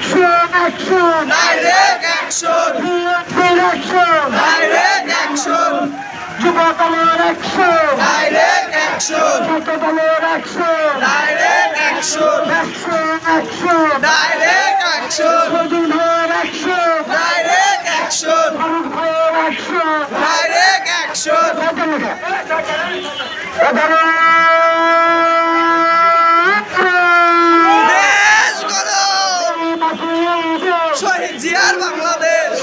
action, direct action, বিএনপির action, direct action, যুব দলের action, direct action, ছাত্র দলের action, direct action, action, direct action, Shahidul ভাইয়ের action, direct action, ফারুক ভাইয়ের action, direct action. দেশ গড়ো, শহীদ জিয়ার বাংলাদেশ,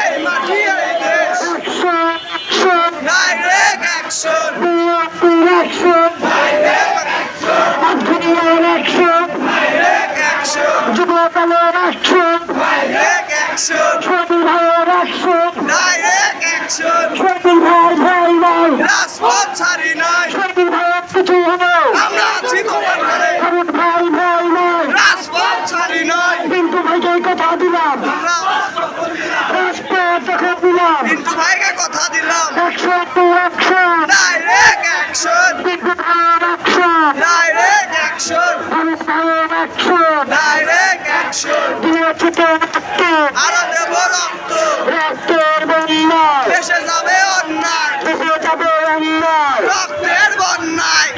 এই মাটি এই দেশ। Direct action, direct action, direct action, direct action, direct action. রাজপথ ছাড়ি নাই, আমরা আছি তোমার ঘরে। রাজপথ ছাড়ি নাই, কিন্তু ভাইকে কথা দিলাম, আমরা রাজপথ যখন দিলাম, কিন্তু ভাইকে কথা দিলাম। 100 Direct action, direct action, direct action. আরো দেব রক্ত, দেশে যাবে অন্যায়, রক্তের বন্যায়।